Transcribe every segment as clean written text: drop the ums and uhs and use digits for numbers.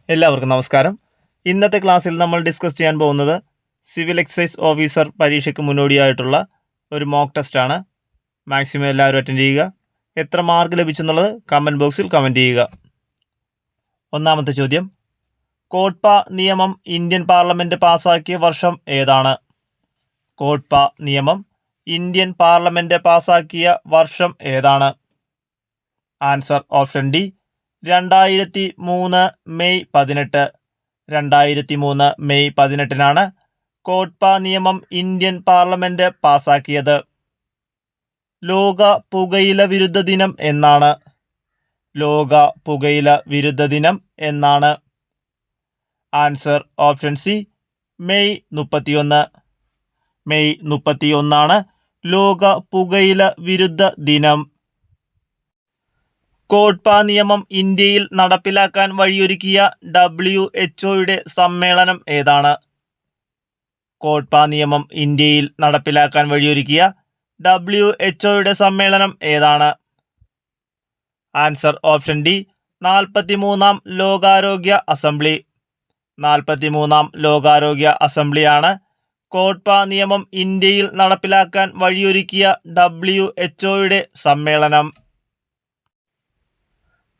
എല്ലാവർക്കും നമസ്കാരം. ഇന്നത്തെ ക്ലാസ്സിൽ നമ്മൾ ഡിസ്കസ് ചെയ്യാൻ പോകുന്നത് സിവിൽ എക്സൈസ് ഓഫീസർ പരീക്ഷയ്ക്ക് മുന്നോടിയായിട്ടുള്ള ഒരു മോക്ക് ടെസ്റ്റാണ്. മാക്സിമം എല്ലാവരും അറ്റൻഡ് ചെയ്യുക. എത്ര മാർക്ക് ലഭിച്ചെന്നുള്ളത് കമൻറ്റ് ബോക്സിൽ കമൻറ്റ് ചെയ്യുക. ഒന്നാമത്തെ ചോദ്യം, കോഡ്പ നിയമം ഇന്ത്യൻ പാർലമെൻറ്റ് പാസ്സാക്കിയ വർഷം ഏതാണ്? കോഡ്പ നിയമം ഇന്ത്യൻ പാർലമെൻറ്റ് പാസ്സാക്കിയ വർഷം ഏതാണ്? Answer option D, 2003 May 18. 2003 May 18 കോഡ്പ നിയമം ഇന്ത്യൻ പാർലമെൻറ്റ് പാസാക്കിയത്. ലോക പുകയില വിരുദ്ധ ദിനം എന്നാണ്? ലോക പുകയില വിരുദ്ധ ദിനം എന്നാണ്? Answer option C, May 31. May 31 ലോക പുകയില വിരുദ്ധ ദിനം. കോഡ്പ നിയമം ഇന്ത്യയിൽ നടപ്പിലാക്കാൻ വഴിയൊരുക്കിയ WHO സമ്മേളനം ഏതാണ്? കോഡ്പ നിയമം ഇന്ത്യയിൽ നടപ്പിലാക്കാൻ വഴിയൊരുക്കിയ WHO സമ്മേളനം ഏതാണ്? ആൻസർ ഓപ്ഷൻ ഡി, 43-ാം ലോകാരോഗ്യ അസംബ്ലി. 43-ാം ലോകാരോഗ്യ അസംബ്ലിയാണ് കോഡ്പ നിയമം ഇന്ത്യയിൽ നടപ്പിലാക്കാൻ വഴിയൊരുക്കിയ WHO സമ്മേളനം.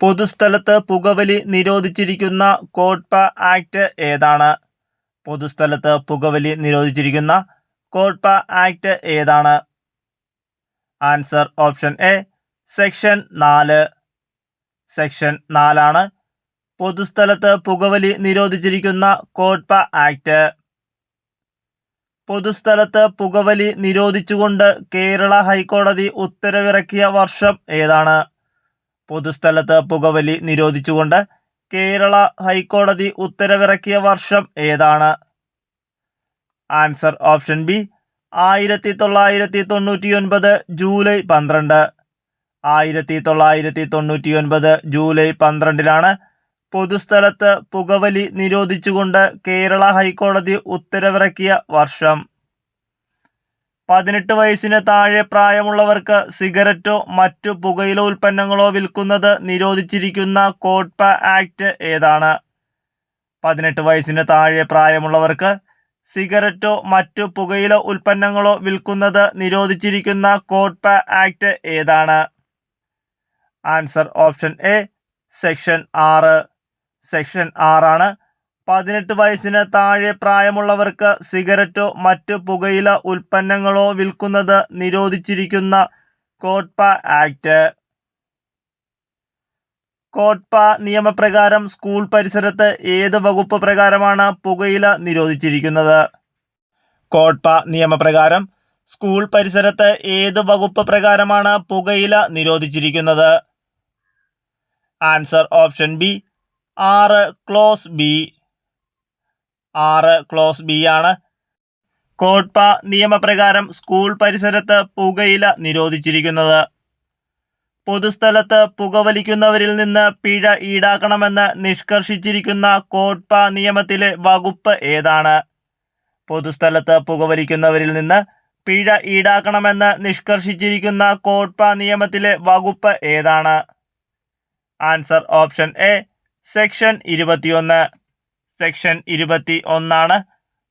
പൊതുസ്ഥലത്ത് പുകവലി നിരോധിച്ചിരിക്കുന്ന കോഡ്പ ആക്ട് ഏതാണ്? പൊതുസ്ഥലത്ത് പുകവലി നിരോധിച്ചിരിക്കുന്ന കോഡ്പ ആക്ട് ഏതാണ്? Answer option A, section 4. Section 4 പൊതുസ്ഥലത്ത് പുകവലി നിരോധിച്ചിരിക്കുന്ന കോഡ്പ ആക്ട്. പൊതുസ്ഥലത്ത് പുകവലി നിരോധിച്ചുകൊണ്ട് കേരള ഹൈക്കോടതി ഉത്തരവിറക്കിയ വർഷം ഏതാണ്? പൊതുസ്ഥലത്ത് പുകവലി നിരോധിച്ചുകൊണ്ട് കേരള ഹൈക്കോടതി ഉത്തരവിറക്കിയ വർഷം ഏതാണ്? Answer option B, 1999 July 12. 1999 July 12 പൊതുസ്ഥലത്ത് പുകവലി നിരോധിച്ചുകൊണ്ട് കേരള ഹൈക്കോടതി ഉത്തരവിറക്കിയ വർഷം. 18 വയസ്സിന് താഴെ പ്രായമുള്ളവർക്ക് സിഗരറ്റോ മറ്റു പുകയില ഉൽപ്പന്നങ്ങളോ വിൽക്കുന്നത് നിരോധിച്ചിരിക്കുന്ന കോഡ്പ ആക്ട് ഏതാണ്? 18 വയസ്സിന് താഴെ പ്രായമുള്ളവർക്ക് സിഗരറ്റോ മറ്റു പുകയില ഉൽപ്പന്നങ്ങളോ വിൽക്കുന്നത് നിരോധിച്ചിരിക്കുന്ന കോഡ്പ ആക്ട് ഏതാണ്? Answer option A, section 6. Section 6 18 വയസ്സിന് താഴെ പ്രായമുള്ളവർക്ക് സിഗരറ്റോ മറ്റു പുകയില ഉൽപ്പന്നങ്ങളോ വിൽക്കുന്നത് നിരോധിച്ചിരിക്കുന്ന കോഡ്പ ആക്ട്. കോഡ്പ നിയമപ്രകാരം സ്കൂൾ പരിസരത്ത് ഏത് വകുപ്പ് പ്രകാരമാണ് പുകയില നിരോധിച്ചിരിക്കുന്നത്? കോഡ്പ നിയമപ്രകാരം സ്കൂൾ പരിസരത്ത് ഏത് വകുപ്പ് പ്രകാരമാണ് പുകയില നിരോധിച്ചിരിക്കുന്നത്? Answer option B, 6 clause B. 6 clause B ആണ് കോഡ്പ നിയമപ്രകാരം സ്കൂൾ പരിസരത്ത് പുകയില നിരോധിച്ചിരിക്കുന്നത്. പൊതുസ്ഥലത്ത് പുകവലിക്കുന്നവരിൽ നിന്ന് പിഴ ഈടാക്കണമെന്ന് നിഷ്കർഷിച്ചിരിക്കുന്ന കോഡ്പ നിയമത്തിലെ വകുപ്പ് ഏതാണ്? പൊതുസ്ഥലത്ത് പുകവലിക്കുന്നവരിൽ നിന്ന് പിഴ ഈടാക്കണമെന്ന് നിഷ്കർഷിച്ചിരിക്കുന്ന കോഡ്പ നിയമത്തിലെ വകുപ്പ് ഏതാണ്? Answer option A, section 21. Section 21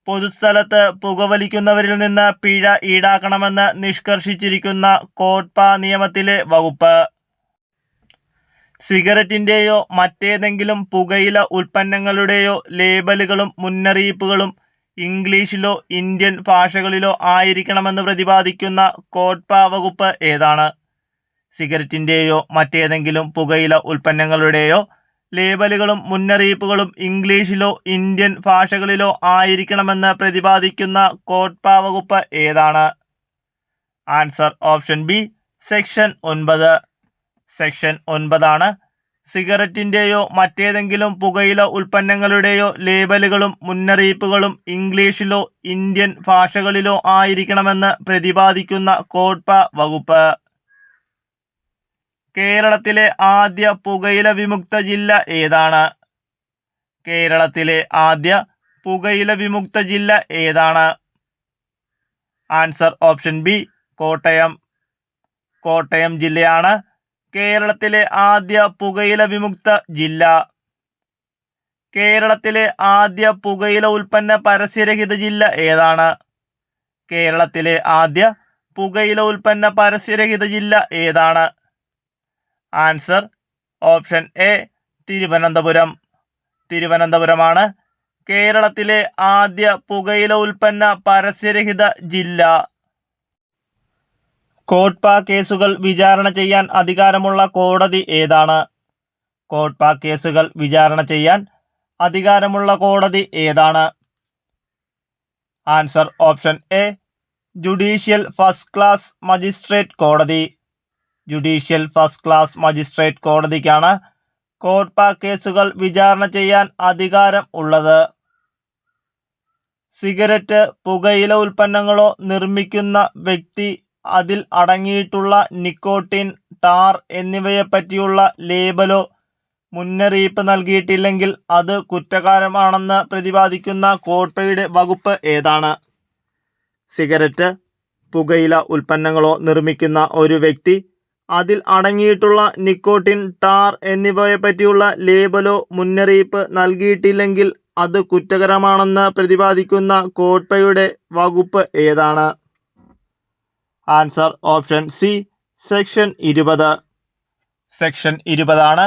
പൊതുസ്ഥലത്ത് പുകവലിക്കുന്നവരിൽ നിന്ന് പിഴ ഈടാക്കണമെന്ന് നിഷ്കർഷിച്ചിരിക്കുന്ന കോഡ്പ നിയമത്തിലെ വകുപ്പ്. സിഗരറ്റിൻ്റെയോ മറ്റേതെങ്കിലും പുകയില ഉൽപ്പന്നങ്ങളുടെയോ ലേബലുകളും മുന്നറിയിപ്പുകളും ഇംഗ്ലീഷിലോ ഇന്ത്യൻ ഭാഷകളിലോ ആയിരിക്കണമെന്ന് പ്രതിപാദിക്കുന്ന കോഡ്പ വകുപ്പ് ഏതാണ്? സിഗരറ്റിൻ്റെയോ മറ്റേതെങ്കിലും പുകയില ഉൽപ്പന്നങ്ങളുടെയോ ലേബലുകളും മുന്നറിയിപ്പുകളും ഇംഗ്ലീഷിലോ ഇന്ത്യൻ ഭാഷകളിലോ ആയിരിക്കണമെന്ന് പ്രതിപാദിക്കുന്ന കോഡ്പ വകുപ്പ് ഏതാണ്? Answer option B, section 9. Section 9 സിഗരറ്റിൻ്റെയോ മറ്റേതെങ്കിലും പുകയില ഉൽപ്പന്നങ്ങളുടെയോ ലേബലുകളും മുന്നറിയിപ്പുകളും ഇംഗ്ലീഷിലോ ഇന്ത്യൻ ഭാഷകളിലോ ആയിരിക്കണമെന്ന് പ്രതിപാദിക്കുന്ന കോഡ്പ വകുപ്പ്. കേരളത്തിലെ ആദ്യ പുകയില വിമുക്ത ജില്ല ഏതാണ്? കേരളത്തിലെ ആദ്യ പുകയില വിമുക്ത ജില്ല ഏതാണ്? Answer option B, Kottayam. Kottayam ജില്ലയാണ് കേരളത്തിലെ ആദ്യ പുകയില വിമുക്ത ജില്ല. കേരളത്തിലെ ആദ്യ പുകയില ഉൽപ്പന്ന പരസ്യരഹിത ജില്ല ഏതാണ്? കേരളത്തിലെ ആദ്യ പുകയില ഉൽപ്പന്ന പരസ്യരഹിത ജില്ല ഏതാണ്? Answer option A Thiruvananthapuram. തിരുവനന്തപുരമാണ് കേരളത്തിലെ ആദ്യ പുകയില ഉൽപ്പന്ന പരസ്യരഹിത ജില്ല. കോട്ട്പ കേസുകൾ വിചാരണ ചെയ്യാൻ അധികാരമുള്ള കോടതി ഏതാണ്? കോട്ട്പ കേസുകൾ വിചാരണ ചെയ്യാൻ അധികാരമുള്ള കോടതി ഏതാണ്? Answer option A judicial first class magistrate കോടതി. Judicial first class magistrate കോടതിക്കാണ് COTPA കേസുകൾ വിചാരണ ചെയ്യാൻ അധികാരം ഉള്ളത്. സിഗരറ്റ്, പുകയില ഉൽപ്പന്നങ്ങളോ നിർമ്മിക്കുന്ന വ്യക്തി അതിൽ അടങ്ങിയിട്ടുള്ള നിക്കോട്ടിൻ, ടാർ എന്നിവയെപ്പറ്റിയുള്ള ലേബലോ മുന്നറിയിപ്പ് നൽകിയിട്ടില്ലെങ്കിൽ അത് കുറ്റകരമാണെന്ന് പ്രതിപാദിക്കുന്ന കോട്ട്പയുടെ വകുപ്പ് ഏതാണ്? സിഗരറ്റ്, പുകയില ഉൽപ്പന്നങ്ങളോ നിർമ്മിക്കുന്ന ഒരു വ്യക്തി അതിൽ അടങ്ങിയിട്ടുള്ള നിക്കോട്ടിൻ, ടാർ എന്നിവയെപ്പറ്റിയുള്ള ലേബലോ മുന്നറിയിപ്പ് നൽകിയിട്ടില്ലെങ്കിൽ അത് കുറ്റകരമാണെന്ന് പ്രതിപാദിക്കുന്ന കോട്ട്പയുടെ വകുപ്പ് ഏതാണ്? Answer option C section 20. Section 20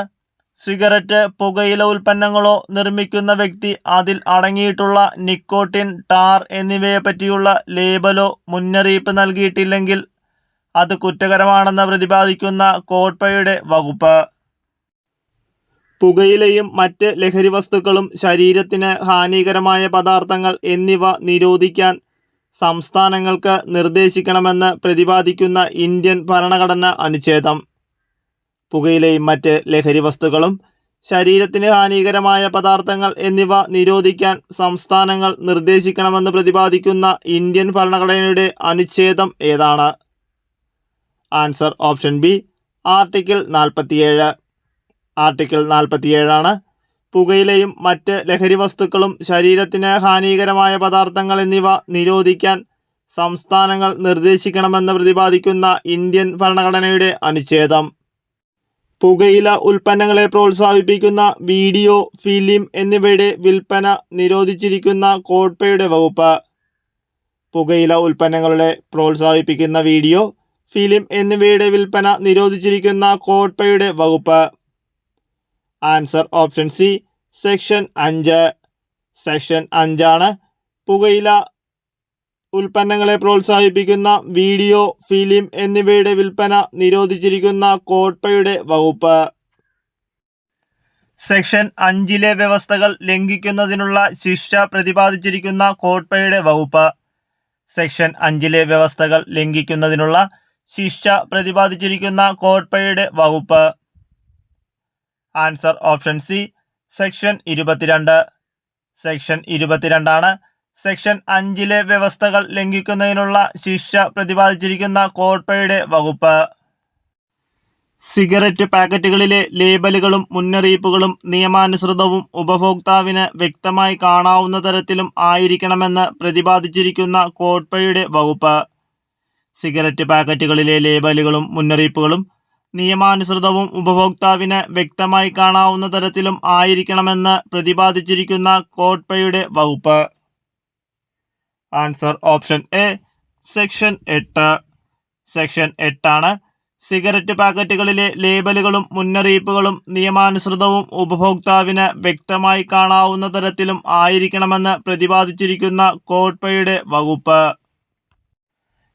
cigarette, പുകയില ഉൽപ്പന്നങ്ങളോ നിർമ്മിക്കുന്ന വ്യക്തി അതിൽ അടങ്ങിയിട്ടുള്ള നിക്കോട്ടിൻ, ടാർ എന്നിവയെപ്പറ്റിയുള്ള ലേബലോ മുന്നറിയിപ്പ് നൽകിയിട്ടില്ലെങ്കിൽ അത് കുറ്റകരമാണെന്ന് പ്രതിപാദിക്കുന്ന കോട്ട്പയുടെ വകുപ്പ്. പുകയിലയും മറ്റ് ലഹരി വസ്തുക്കളും ശരീരത്തിന് ഹാനികരമായ പദാർത്ഥങ്ങൾ എന്നിവ നിരോധിക്കാൻ സംസ്ഥാനങ്ങൾക്ക് നിർദ്ദേശിക്കണമെന്ന് പ്രതിപാദിക്കുന്ന ഇന്ത്യൻ ഭരണഘടനാ അനുച്ഛേദം. പുകയിലയും മറ്റ് ലഹരി വസ്തുക്കളും ശരീരത്തിന് ഹാനികരമായ പദാർത്ഥങ്ങൾ എന്നിവ നിരോധിക്കാൻ സംസ്ഥാനങ്ങൾ നിർദ്ദേശിക്കണമെന്ന് പ്രതിപാദിക്കുന്ന ഇന്ത്യൻ ഭരണഘടനയുടെ അനുച്ഛേദം ഏതാണ്? Answer option B article 47. Article 47 പുകയിലയും മറ്റ് ലഹരി വസ്തുക്കളും ശരീരത്തിന് ഹാനികരമായ പദാർത്ഥങ്ങൾ എന്നിവ നിരോധിക്കാൻ സംസ്ഥാനങ്ങൾ നിർദ്ദേശിക്കണമെന്ന് പ്രതിപാദിക്കുന്ന ഇന്ത്യൻ ഭരണഘടനയുടെ അനുച്ഛേദം. പുകയില ഉൽപ്പന്നങ്ങളെ പ്രോത്സാഹിപ്പിക്കുന്ന വീഡിയോ, ഫിലിം എന്നിവയുടെ വിൽപ്പന നിരോധിച്ചിരിക്കുന്ന കോട്ട്പയുടെ വകുപ്പ്. പുകയില ഉൽപ്പന്നങ്ങളെ പ്രോത്സാഹിപ്പിക്കുന്ന വീഡിയോ, ഫിലിം എന്നിവയുടെ വിൽപ്പന നിരോധിച്ചിരിക്കുന്ന കോട്ട്പയുടെ വകുപ്പ്. Answer option C section 5. Section 5 പുകയില ഉൽപ്പന്നങ്ങളെ പ്രോത്സാഹിപ്പിക്കുന്ന വീഡിയോ, ഫിലിം എന്നിവയുടെ വിൽപ്പന നിരോധിച്ചിരിക്കുന്ന കോട്ട്പയുടെ വകുപ്പ്. സെക്ഷൻ 5 വ്യവസ്ഥകൾ ലംഘിക്കുന്നതിനുള്ള ശിക്ഷ പ്രതിപാദിച്ചിരിക്കുന്ന കോട്ട്പയുടെ വകുപ്പ്. സെക്ഷൻ 5 വ്യവസ്ഥകൾ ലംഘിക്കുന്നതിനുള്ള ശിക്ഷ പ്രതിപാദിച്ചിരിക്കുന്ന കോട്ട്പയുടെ വകുപ്പ്. Answer option C section 22. Section 22 section 5 വ്യവസ്ഥകൾ ലംഘിക്കുന്നതിനുള്ള ശിക്ഷ പ്രതിപാദിച്ചിരിക്കുന്ന കോട്ട്പയുടെ വകുപ്പ്. സിഗരറ്റ് പാക്കറ്റുകളിലെ ലേബലുകളും മുന്നറിയിപ്പുകളും നിയമാനുസൃതവും ഉപഭോക്താവിന് വ്യക്തമായി കാണാവുന്ന തരത്തിലും ആയിരിക്കണമെന്ന് പ്രതിപാദിച്ചിരിക്കുന്ന കോട്ട്പയുടെ വകുപ്പ്. സിഗരറ്റ് പാക്കറ്റുകളിലെ ലേബലുകളും മുന്നറിയിപ്പുകളും നിയമാനുസൃതവും ഉപഭോക്താവിന് വ്യക്തമായി കാണാവുന്ന തരത്തിലും ആയിരിക്കണമെന്ന് പ്രതിപാദിച്ചിരിക്കുന്ന കോട്ട്പയുടെ വകുപ്പ്. Answer option A section 8. Section 8 cigarette പാക്കറ്റുകളിലെ ലേബലുകളും മുന്നറിയിപ്പുകളും നിയമാനുസൃതവും ഉപഭോക്താവിന് വ്യക്തമായി കാണാവുന്ന തരത്തിലും ആയിരിക്കണമെന്ന് പ്രതിപാദിച്ചിരിക്കുന്ന കോട്ട്പയുടെ വകുപ്പ്.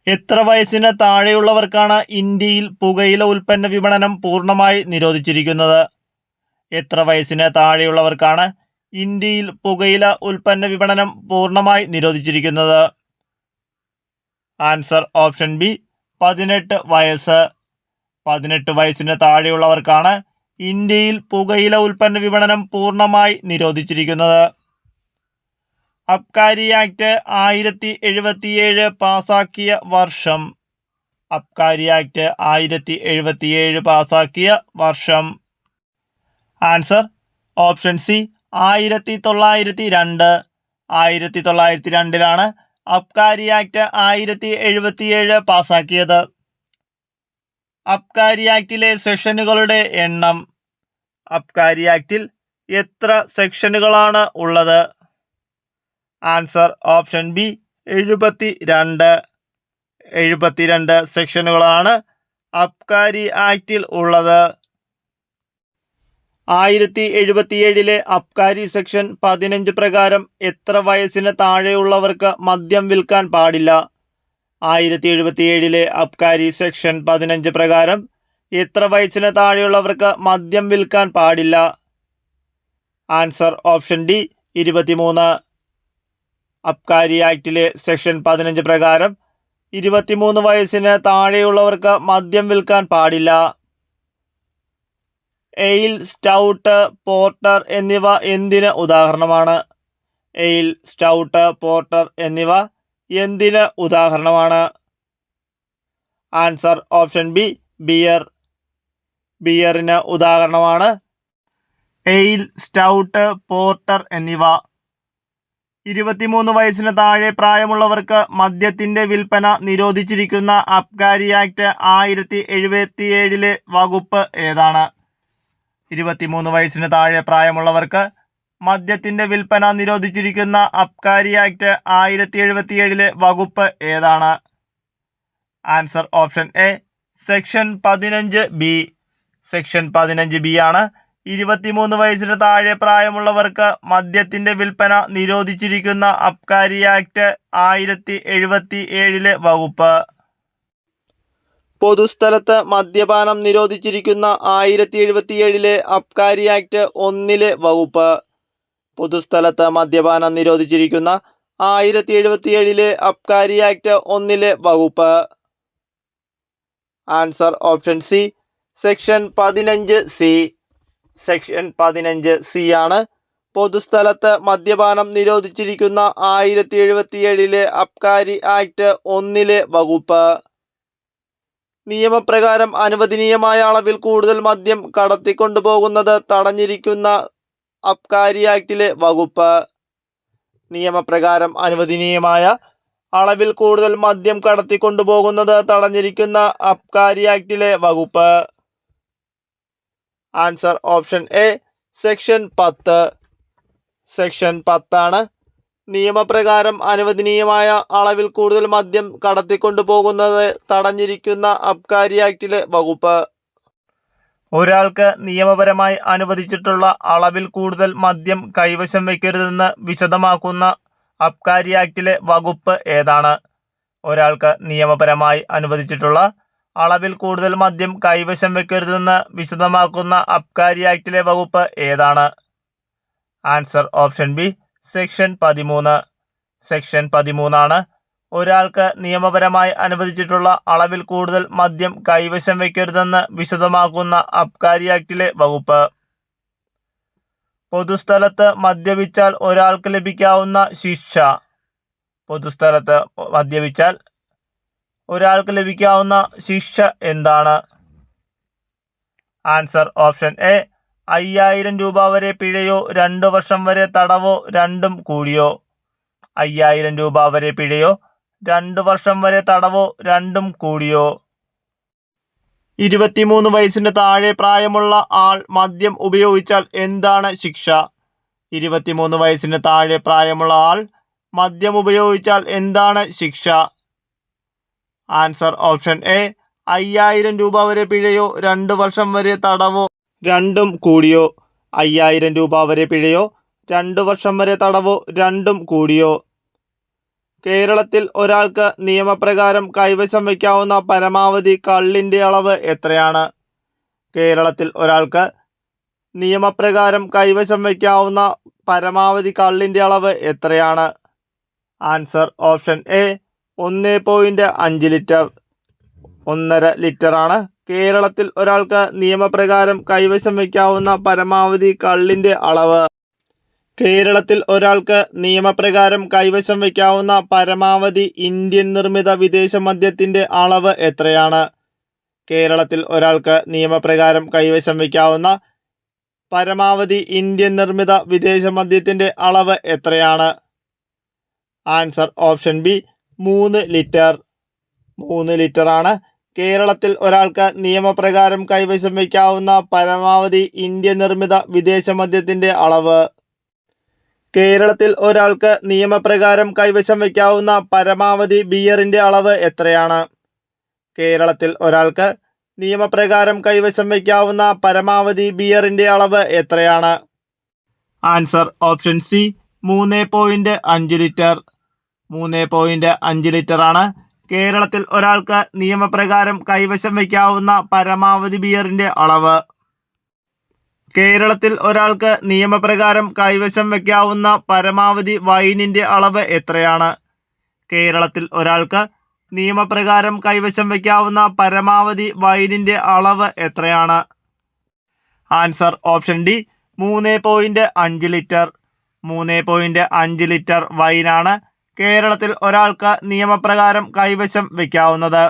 എത്ര വയസ്സിന് താഴെയുള്ളവർക്കാണ് ഇന്ത്യയിൽ പുകയില ഉൽപ്പന്ന വിപണനം പൂർണ്ണമായി നിരോധിച്ചിരിക്കുന്നത്? എത്ര വയസ്സിന് താഴെയുള്ളവർക്കാണ് ഇന്ത്യയിൽ പുകയില ഉൽപ്പന്ന വിപണനം പൂർണ്ണമായി നിരോധിച്ചിരിക്കുന്നത്? ആൻസർ ഓപ്ഷൻ ബി 18 വയസ്സ്. 18 വയസ്സിന് താഴെയുള്ളവർക്കാണ് ഇന്ത്യയിൽ പുകയില ഉൽപ്പന്ന വിപണനം പൂർണ്ണമായി നിരോധിച്ചിരിക്കുന്നത്. അബ്കാരി ആക്ട് 1077 പാസാക്കിയ വർഷം. അബ്കാരി ആക്ട് 1077 പാസാക്കിയ വർഷം. Answer option C 1902. 1902 അബ്കാരി ആക്ട് 1077 പാസാക്കിയത്. അബ്കാരി ആക്ടിലെ സെഷനുകളുടെ എണ്ണം. അബ്കാരി ആക്ടിൽ എത്ര സെക്ഷനുകളാണ് ഉള്ളത്? ആൻസർ ഓപ്ഷൻ ബി 72 സെക്ഷനുകളാണ് അബ്കാരി ആക്ടിൽ ഉള്ളത്. 1077 അബ്കാരി സെക്ഷൻ 15 പ്രകാരം എത്ര വയസ്സിന് താഴെയുള്ളവർക്ക് മദ്യം വിൽക്കാൻ പാടില്ല? 1077 അബ്കാരി സെക്ഷൻ 15 പ്രകാരം എത്ര വയസ്സിന് താഴെയുള്ളവർക്ക് മദ്യം വിൽക്കാൻ പാടില്ല? Answer option D 23. അബ്കാരി ആക്ടിലെ സെക്ഷൻ 15 പ്രകാരം 23 വയസ്സിന് താഴെയുള്ളവർക്ക് മദ്യം വിൽക്കാൻ പാടില്ല. എയിൽ, സ്റ്റൗട്ട്, പോർട്ടർ എന്നിവ എന്തിന് ഉദാഹരണമാണ്? എയിൽ, സ്റ്റൗട്ട്, പോർട്ടർ എന്നിവ എന്തിന് ഉദാഹരണമാണ്? Answer option B beer. ബിയറിന് ഉദാഹരണമാണ് എയിൽ, സ്റ്റൗട്ട്, പോർട്ടർ എന്നിവ. 23 വയസ്സിന് താഴെ പ്രായമുള്ളവർക്ക് മദ്യത്തിന്റെ വിൽപ്പന നിരോധിച്ചിരിക്കുന്ന അബ്കാരി ആക്ട് 1077 വകുപ്പ് ഏതാണ്? 23 വയസ്സിന് താഴെ പ്രായമുള്ളവർക്ക് മദ്യത്തിന്റെ വിൽപ്പന നിരോധിച്ചിരിക്കുന്ന അബ്കാരി ആക്ട് 1077 വകുപ്പ് ഏതാണ്? Answer option A section 15B. Section 15B ആണ് 23 വയസ്സിന് താഴെ പ്രായമുള്ളവർക്ക് മദ്യത്തിന്റെ വിൽപ്പന നിരോധിച്ചിരിക്കുന്ന അബ്കാരി ആക്ട് 1077 വകുപ്പ്. പൊതുസ്ഥലത്ത് മദ്യപാനം നിരോധിച്ചിരിക്കുന്ന 1077 അബ്കാരി ആക്ട് 1 വകുപ്പ്. പൊതുസ്ഥലത്ത് മദ്യപാനം നിരോധിച്ചിരിക്കുന്ന 1077 അബ്കാരി ആക്ട് 1 വകുപ്പ്. Answer option C section 15C. Section 15C ആണ് പൊതുസ്ഥലത്ത് മദ്യപാനം നിരോധിച്ചിരിക്കുന്ന 1077 അബ്കാരി ആക്ട് 1 വകുപ്പ്. നിയമപ്രകാരം അനുവദനീയമായ അളവിൽ കൂടുതൽ മദ്യം കടത്തിക്കൊണ്ടുപോകുന്നത് തടഞ്ഞിരിക്കുന്ന അബ്കാരി ആക്ടിലെ വകുപ്പ്. നിയമപ്രകാരം അനുവദനീയമായ അളവിൽ കൂടുതൽ മദ്യം കടത്തിക്കൊണ്ടുപോകുന്നത് തടഞ്ഞിരിക്കുന്ന അബ്കാരി ആക്ടിലെ വകുപ്പ്. Answer option A section 10. Section 10 ആണ് നിയമപ്രകാരം അനുവദനീയമായ അളവിൽ കൂടുതൽ മദ്യം കടത്തിക്കൊണ്ടുപോകുന്നത് തടഞ്ഞിരിക്കുന്ന അബ്കാരി ആക്ടിലെ വകുപ്പ്. ഒരാൾക്ക് നിയമപരമായി അനുവദിച്ചിട്ടുള്ള അളവിൽ കൂടുതൽ മദ്യം കൈവശം വയ്ക്കരുതെന്ന് വിശദമാക്കുന്ന അബ്കാരി ആക്ടിലെ വകുപ്പ് ഏതാണ്? ഒരാൾക്ക് നിയമപരമായി അനുവദിച്ചിട്ടുള്ള അളവിൽ കൂടുതൽ മദ്യം കൈവശം വയ്ക്കരുതെന്ന് വിശദമാക്കുന്ന അബ്കാരി ആക്ടിലെ വകുപ്പ് ഏതാണ്? Answer option B section 13. Section 13 ആണ് ഒരാൾക്ക് നിയമപരമായി അനുവദിച്ചിട്ടുള്ള അളവിൽ കൂടുതൽ മദ്യം കൈവശം വയ്ക്കരുതെന്ന് വിശദമാക്കുന്ന അബ്കാരി ആക്ടിലെ വകുപ്പ്. പൊതുസ്ഥലത്ത് മദ്യപിച്ചാൽ ഒരാൾക്ക് ലഭിക്കാവുന്ന ശിക്ഷ. പൊതുസ്ഥലത്ത് മദ്യപിച്ചാൽ ഒരാൾക്ക് ലഭിക്കാവുന്ന ശിക്ഷ എന്താണ്? ആൻസർ ഓപ്ഷൻ എ 5000 രൂപ വരെ പിഴയോ 2 വർഷം വരെ തടവോ രണ്ടും കൂടിയോ. 5000 രൂപ വരെ പിഴയോ 2 വർഷം വരെ തടവോ രണ്ടും കൂടിയോ. 23 വയസ്സിന് താഴെ പ്രായമുള്ള ആൾ മദ്യം ഉപയോഗിച്ചാൽ എന്താണ് ശിക്ഷ? 23 വയസ്സിന് താഴെ പ്രായമുള്ള ആൾ മദ്യം ഉപയോഗിച്ചാൽ എന്താണ് ശിക്ഷ? ആൻസർ ഓപ്ഷൻ എ 5000 രൂപ വരെ പിഴയോ 2 വർഷം വരെ തടവോ രണ്ടും കൂടിയോ. 5000 രൂപ വരെ പിഴയോ 2 വർഷം വരെ തടവോ രണ്ടും കൂടിയോ. കേരളത്തിൽ ഒരാൾക്ക് നിയമപ്രകാരം കൈവശം വയ്ക്കാവുന്ന പരമാവധി കള്ളിൻ്റെ അളവ് എത്രയാണ്? കേരളത്തിൽ ഒരാൾക്ക് നിയമപ്രകാരം കൈവശം വയ്ക്കാവുന്ന പരമാവധി കള്ളിൻ്റെ അളവ് എത്രയാണ്? Answer option A 1.5 litre. 1.5 ലിറ്ററാണ് കേരളത്തിൽ ഒരാൾക്ക് നിയമപ്രകാരം കൈവശം വയ്ക്കാവുന്ന പരമാവധി കള്ളിൻ്റെ അളവ്. കേരളത്തിൽ ഒരാൾക്ക് നിയമപ്രകാരം കൈവശം വയ്ക്കാവുന്ന പരമാവധി ഇന്ത്യൻ നിർമ്മിത വിദേശ മദ്യത്തിൻ്റെ അളവ് എത്രയാണ്? കേരളത്തിൽ ഒരാൾക്ക് നിയമപ്രകാരം കൈവശം വയ്ക്കാവുന്ന പരമാവധി ഇന്ത്യൻ നിർമ്മിത വിദേശ മദ്യത്തിൻ്റെ അളവ് എത്രയാണ്? Answer option B 3 litre. 3 ലിറ്ററാണ് കേരളത്തിൽ ഒരാൾക്ക് നിയമപ്രകാരം കൈവശം വയ്ക്കാവുന്ന പരമാവധി ഇന്ത്യൻ നിർമ്മിത വിദേശ മദ്യത്തിൻ്റെ അളവ്? കേരളത്തിൽ ഒരാൾക്ക് നിയമപ്രകാരം കൈവശം വയ്ക്കാവുന്ന പരമാവധി ബിയറിൻ്റെ അളവ് എത്രയാണ്? കേരളത്തിൽ ഒരാൾക്ക് നിയമപ്രകാരം കൈവശം വയ്ക്കാവുന്ന പരമാവധി ബിയറിൻ്റെ അളവ് എത്രയാണ്? Answer option C 3.5 litre. 3.5 ലിറ്ററാണ് കേരളത്തിൽ ഒരാൾക്ക് നിയമപ്രകാരം കൈവശം വയ്ക്കാവുന്ന പരമാവധി ബിയറിൻ്റെ അളവ്. കേരളത്തിൽ ഒരാൾക്ക് നിയമപ്രകാരം കൈവശം വയ്ക്കാവുന്ന പരമാവധി വൈനിൻ്റെ അളവ് എത്രയാണ്? കേരളത്തിൽ ഒരാൾക്ക് നിയമപ്രകാരം കൈവശം വയ്ക്കാവുന്ന പരമാവധി വൈനിൻ്റെ അളവ് എത്രയാണ്? Answer option D 3.5 litre. 3.5 litre വൈനാണ് കേരളത്തിൽ ഒരാൾക്ക് നിയമപ്രകാരം കൈവശം വയ്ക്കാവുന്നത്.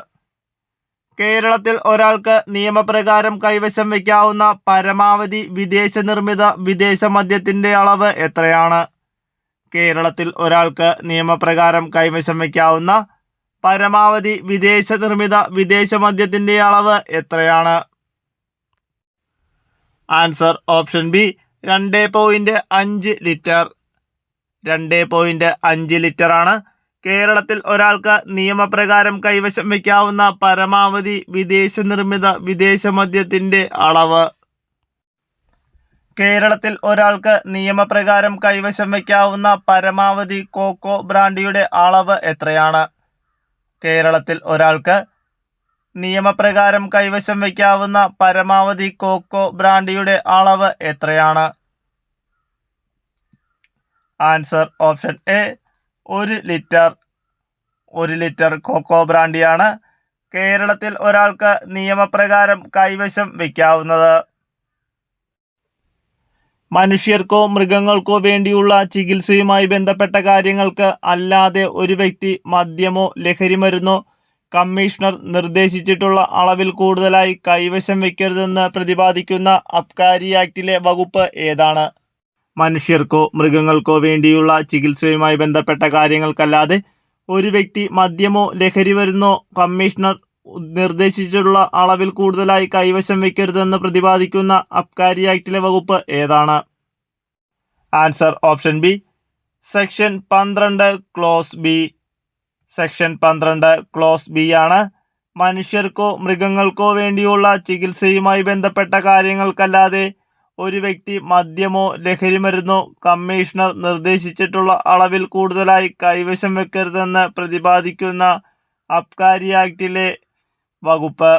കേരളത്തിൽ ഒരാൾക്ക് നിയമപ്രകാരം കൈവശം വയ്ക്കാവുന്ന പരമാവധി വിദേശ നിർമ്മിത വിദേശ മദ്യത്തിൻ്റെ അളവ് എത്രയാണ്? കേരളത്തിൽ ഒരാൾക്ക് നിയമപ്രകാരം കൈവശം വയ്ക്കാവുന്ന പരമാവധി വിദേശ നിർമ്മിത വിദേശ മദ്യത്തിൻ്റെ അളവ് എത്രയാണ്? Answer option B 2.5 litre. 2.5 ലിറ്ററാണ് കേരളത്തിൽ ഒരാൾക്ക് നിയമപ്രകാരം കൈവശം വയ്ക്കാവുന്ന പരമാവധി വിദേശ നിർമ്മിത വിദേശ മദ്യത്തിൻ്റെ അളവ്. കേരളത്തിൽ ഒരാൾക്ക് നിയമപ്രകാരം കൈവശം വയ്ക്കാവുന്ന പരമാവധി കോക്കോ ബ്രാൻഡിയുടെ അളവ് എത്രയാണ്? കേരളത്തിൽ ഒരാൾക്ക് നിയമപ്രകാരം കൈവശം വയ്ക്കാവുന്ന പരമാവധി കോക്കോ ബ്രാൻഡിയുടെ അളവ് എത്രയാണ്? Answer option A 1 litre. 1 litre cocoa ബ്രാൻഡിയാണ് കേരളത്തിൽ ഒരാൾക്ക് നിയമപ്രകാരം കൈവശം വയ്ക്കാവുന്നത്. മനുഷ്യർക്കോ മൃഗങ്ങൾക്കോ വേണ്ടിയുള്ള ചികിത്സയുമായി ബന്ധപ്പെട്ട കാര്യങ്ങൾക്ക് അല്ലാതെ ഒരു വ്യക്തി മദ്യമോ ലഹരിമരുന്നോ കമ്മീഷണർ നിർദ്ദേശിച്ചിട്ടുള്ള അളവിൽ കൂടുതലായി കൈവശം വയ്ക്കരുതെന്ന് പ്രതിപാദിക്കുന്ന അബ്കാരി ആക്ടിലെ വകുപ്പ് ഏതാണ്? മനുഷ്യർക്കോ മൃഗങ്ങൾക്കോ വേണ്ടിയുള്ള ചികിത്സയുമായി ബന്ധപ്പെട്ട കാര്യങ്ങൾക്കല്ലാതെ ഒരു വ്യക്തി മദ്യമോ ലഹരിമരുന്നോ കമ്മീഷണർ നിർദ്ദേശിച്ചിട്ടുള്ള അളവിൽ കൂടുതലായി കൈവശം വയ്ക്കരുതെന്ന് പ്രതിപാദിക്കുന്ന അബ്കാരി ആക്ടിലെ വകുപ്പ് ഏതാണ്? Answer option B section 12 close B. Section 12 close B ആണ് മനുഷ്യർക്കോ മൃഗങ്ങൾക്കോ വേണ്ടിയുള്ള ചികിത്സയുമായി ബന്ധപ്പെട്ട കാര്യങ്ങൾക്കല്ലാതെ ഒരു വ്യക്തി മദ്യമോ ലഹരിമരുന്നോ കമ്മീഷണർ നിർദ്ദേശിച്ചിട്ടുള്ള അളവിൽ കൂടുതലായി കൈവശം വെക്കരുതെന്ന് പ്രതിപാദിക്കുന്ന അബ്കാരി ആക്ടിലെ വകുപ്പ്.